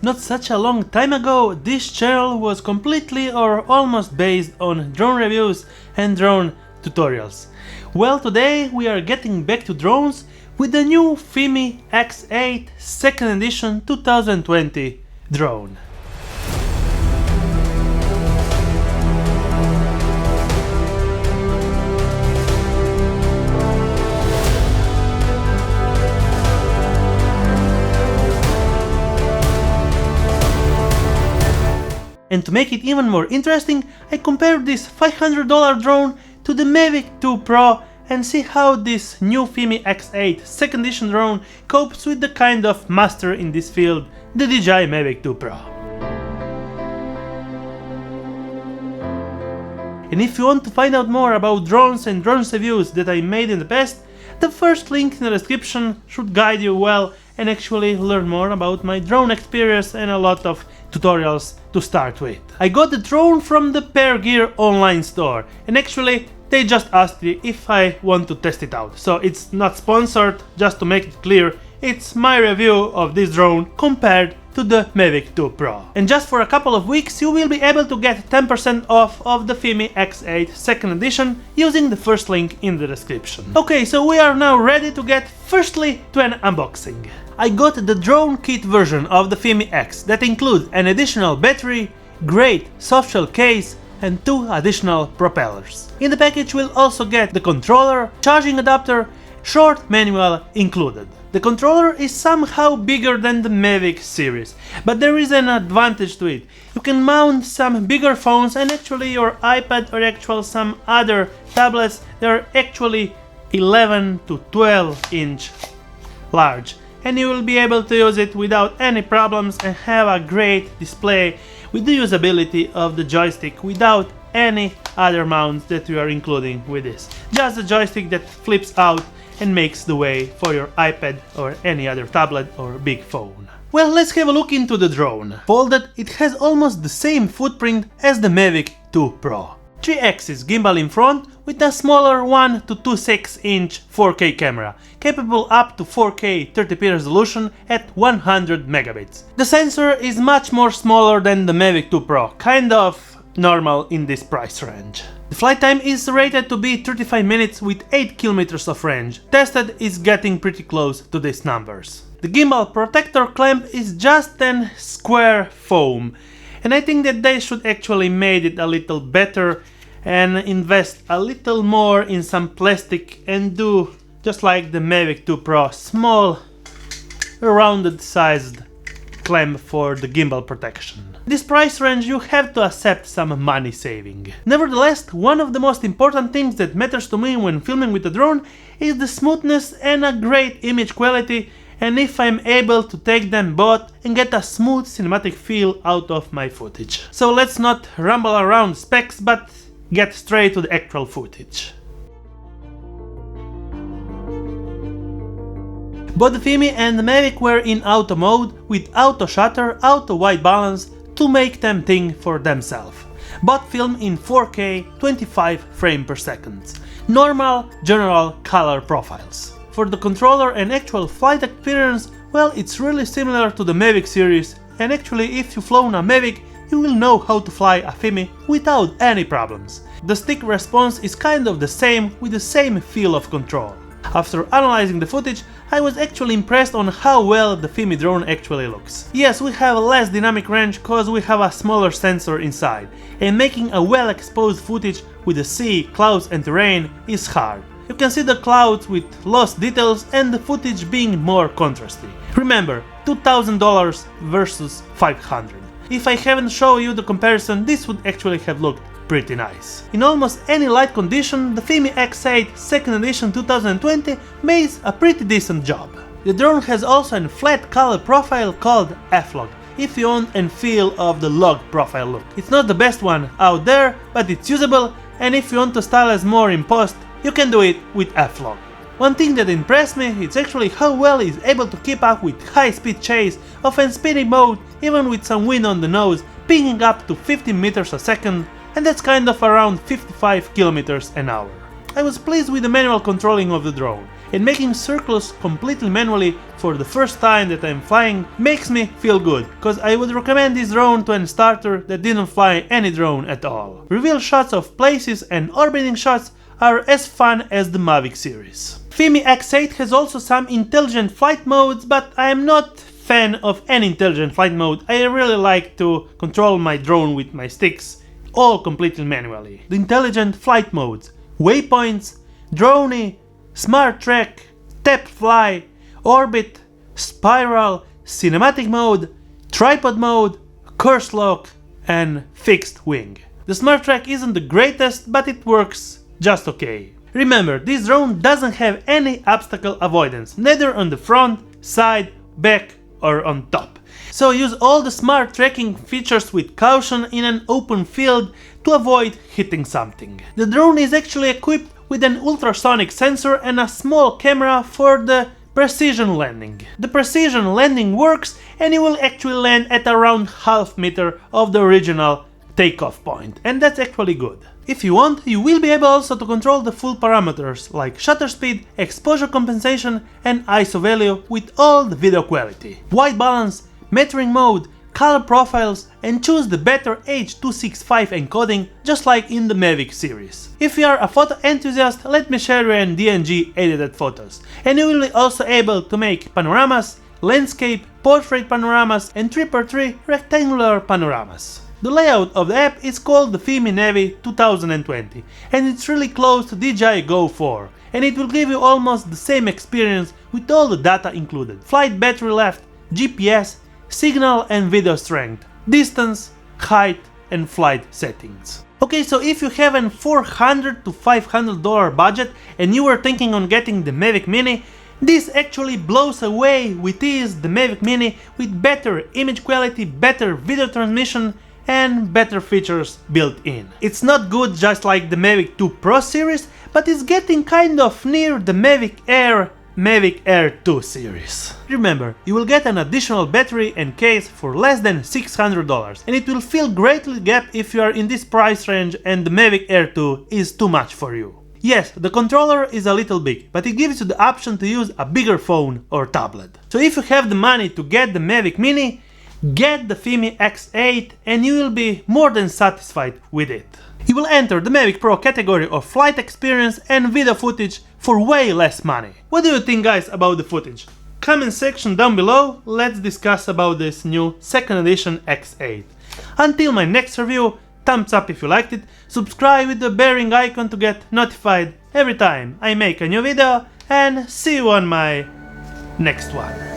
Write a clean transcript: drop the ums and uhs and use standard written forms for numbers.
Not such a long time ago, this channel was completely or almost based on drone reviews and drone tutorials. Well, today we are getting back to drones with the new FIMI X8 2nd edition 2020 drone. And to make it even more interesting, I compared this $500 drone to the MAVIC 2 Pro and see how this new FIMI X8 2nd edition drone copes with the kind of master in this field, the DJI MAVIC 2 Pro. And if you want to find out more about drones and drone reviews that I made in the past, the first link in the description should guide you well and actually learn more about my drone experience and a lot of tutorials to start with. I got the drone from the Pair Gear online store, and actually they just asked me if I want to test it out. So it's not sponsored, just to make it clear, it's my review of this drone compared to the MAVIC 2 Pro. And just for a couple of weeks you will be able to get 10% off of the FIMI X8 2nd edition using the first link in the description. Okay, so we are now ready to get firstly to an unboxing. I got the drone kit version of the FIMI X that includes an additional battery, great softshell case and 2 additional propellers. In the package we'll also get the controller, charging adapter, short manual included. The controller is somehow bigger than the MAVIC series, but there is an advantage to it. You can mount some bigger phones and actually your iPad or actually some other tablets that are actually 11 to 12 inch large, and you will be able to use it without any problems and have a great display with the usability of the joystick without any other mounts that you are including with this. Just a joystick that flips out and makes the way for your iPad or any other tablet or big phone. Well, let's have a look into the drone. Folded, it has almost the same footprint as the MAVIC 2 Pro. 3-axis gimbal in front with a smaller 1 to 2.6 inch 4K camera, capable up to 4K 30p resolution at 100 megabits. The sensor is much more smaller than the MAVIC 2 Pro, kind of normal in this price range. The flight time is rated to be 35 minutes with 8 kilometers of range. Tested is getting pretty close to these numbers. The gimbal protector clamp is just an square foam, and I think that they should actually made it a little better and invest a little more in some plastic and do just like the MAVIC 2 Pro, small rounded sized clamp for the gimbal protection. This price range you have to accept some money saving. Nevertheless, one of the most important things that matters to me when filming with a drone is the smoothness and a great image quality, and if I'm able to take them both and get a smooth cinematic feel out of my footage. So let's not rumble around specs but get straight to the actual footage. Both the FIMI and the MAVIC were in auto mode with auto shutter, auto white balance to make them think for themselves. Both film in 4K 25 frames per second. Normal, general color profiles. For the controller and actual flight experience, well, it's really similar to the MAVIC series, and actually if you've flown a MAVIC, you will know how to fly a FIMI without any problems. The stick response is kind of the same with the same feel of control. After analyzing the footage, I was actually impressed on how well the FIMI drone actually looks. Yes, we have less dynamic range cause we have a smaller sensor inside, and making a well exposed footage with the sea, clouds and terrain is hard. You can see the clouds with lost details and the footage being more contrasty. Remember, $2,000 versus $500. If I haven't shown you the comparison, this would actually have looked pretty nice. In almost any light condition, the FIMI X8 2nd edition 2020 makes a pretty decent job. The drone has also a flat color profile called F-Log, if you want and feel of the log profile look. It's not the best one out there, but it's usable, and if you want to stylize more in post, you can do it with F-Log. One thing that impressed me is actually how well it's able to keep up with high-speed chase of a speedy mode even with some wind on the nose, pinging up to 15 meters a second, and that's kind of around 55 kilometers an hour. I was pleased with the manual controlling of the drone, and making circles completely manually for the first time that I'm flying makes me feel good, cause I would recommend this drone to any starter that didn't fly any drone at all. Reveal shots of places and orbiting shots are as fun as the MAVIC series. FIMI X8 has also some intelligent flight modes, but I am not fan of any intelligent flight mode. I really like to control my drone with my sticks, all completely manually. The intelligent flight modes: waypoints, droney, smart track, tap fly, orbit, spiral, cinematic mode, tripod mode, curse lock, and fixed wing. The smart track isn't the greatest, but it works just okay. Remember, this drone doesn't have any obstacle avoidance, neither on the front, side, back, or on top. So use all the smart tracking features with caution in an open field to avoid hitting something. The drone is actually equipped with an ultrasonic sensor and a small camera for the precision landing. The precision landing works and you will actually land at around half meter of the original takeoff point, and that's actually good. If you want, you will be able also to control the full parameters like shutter speed, exposure compensation and ISO value with all the video quality, white balance, metering mode, color profiles, and choose the better H.265 encoding just like in the MAVIC series. If you are a photo enthusiast, let me share you an DJI edited photos, and you will be also able to make panoramas, landscape, portrait panoramas and 3x3 rectangular panoramas. The layout of the app is called the FIMI Navi 2020 and it's really close to DJI Go 4, and it will give you almost the same experience with all the data included: flight battery left, GPS, signal and video strength, distance, height and flight settings. Okay, so if you have an $400 to $500 budget and you were thinking on getting the MAVIC Mini, this actually blows away with ease the MAVIC Mini with better image quality, better video transmission and better features built in. It's not good just like the MAVIC 2 Pro series, but it's getting kind of near the MAVIC Air 2 series. Remember, you will get an additional battery and case for less than $600, and it will feel greatly gap if you are in this price range and the MAVIC Air 2 is too much for you. Yes, the controller is a little big, but it gives you the option to use a bigger phone or tablet. So if you have the money to get the MAVIC Mini, get the FIMI X8 and you will be more than satisfied with it. You will enter the MAVIC Pro category of flight experience and video footage for way less money. What do you think, guys, about the footage? Comment section down below, let's discuss about this new 2nd edition X8. Until my next review, thumbs up if you liked it, subscribe with the bearing icon to get notified every time I make a new video, and see you on my next one.